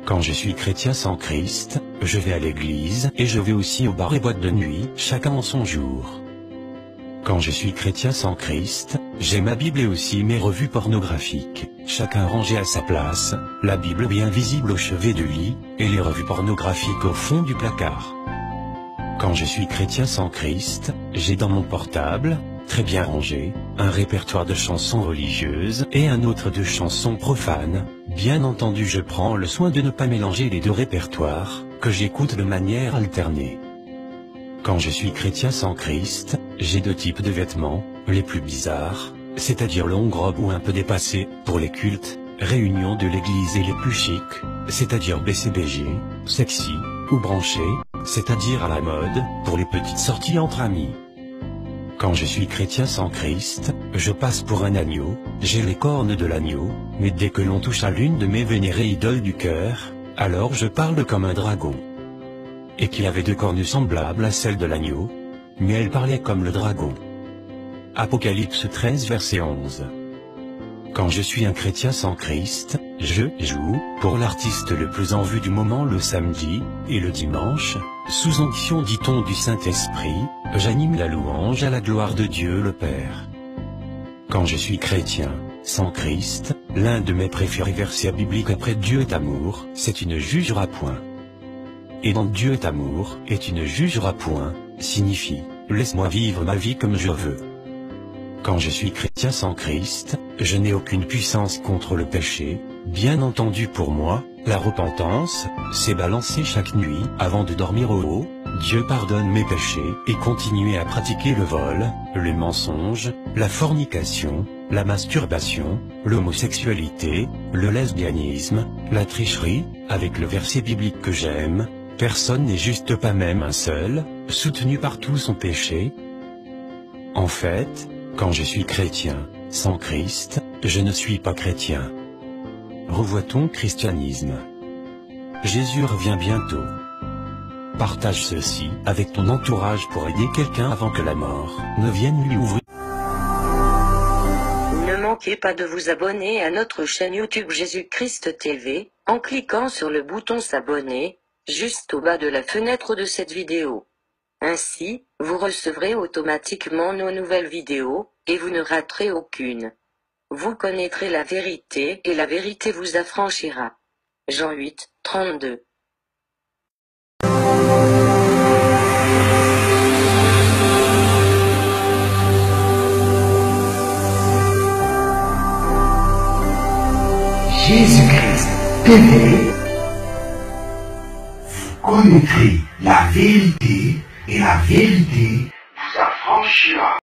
Quand je suis chrétien sans Christ, je vais à l'église et je vais aussi aux bars et boîtes de nuit, chacun en son jour. Quand je suis chrétien sans Christ, j'ai ma Bible et aussi mes revues pornographiques, chacun rangé à sa place, la Bible bien visible au chevet du lit, et les revues pornographiques au fond du placard. Quand je suis chrétien sans Christ, j'ai dans mon portable, très bien rangé, un répertoire de chansons religieuses et un autre de chansons profanes. Bien entendu, je prends le soin de ne pas mélanger les deux répertoires, que j'écoute de manière alternée. Quand je suis chrétien sans Christ, j'ai deux types de vêtements, les plus bizarres, c'est-à-dire longue robe ou un peu dépassée, pour les cultes, réunions de l'église, et les plus chics, c'est-à-dire BCBG, sexy, ou branché, c'est-à-dire à la mode, pour les petites sorties entre amis. Quand je suis chrétien sans Christ, je passe pour un agneau, j'ai les cornes de l'agneau, mais dès que l'on touche à l'une de mes vénérées idoles du cœur, alors je parle comme un dragon. Et qui avait deux cornes semblables à celles de l'agneau, mais elle parlait comme le dragon. Apocalypse 13 verset 11. Quand je suis un chrétien sans Christ, je joue, pour l'artiste le plus en vue du moment le samedi, et le dimanche, sous onction dit-on du Saint-Esprit, j'anime la louange à la gloire de Dieu le Père. Quand je suis chrétien, sans Christ, l'un de mes préférés versets bibliques après Dieu est amour, c'est tu ne jugeras point. Et dans Dieu est amour, et tu ne jugeras point, signifie, laisse-moi vivre ma vie comme je veux. Quand je suis chrétien sans Christ, je n'ai aucune puissance contre le péché. Bien entendu, pour moi, la repentance, c'est balancer chaque nuit avant de dormir au haut, Dieu pardonne mes péchés, et continuer à pratiquer le vol, le mensonge, la fornication, la masturbation, l'homosexualité, le lesbianisme, la tricherie, avec le verset biblique que j'aime, personne n'est juste, pas même un seul, soutenu par tout son péché. En fait, quand je suis chrétien, sans Christ, je ne suis pas chrétien. Revois ton christianisme. Jésus revient bientôt. Partage ceci avec ton entourage pour aider quelqu'un avant que la mort ne vienne lui ouvrir. Ne manquez pas de vous abonner à notre chaîne YouTube Jésus-Christ TV, en cliquant sur le bouton s'abonner, juste au bas de la fenêtre de cette vidéo. Ainsi, vous recevrez automatiquement nos nouvelles vidéos, et vous ne raterez aucune. Vous connaîtrez la vérité, et la vérité vous affranchira. Jean 8, 32. Jésus-Christ TV, vous connaîtrez la vérité et la vérité vous affranchira.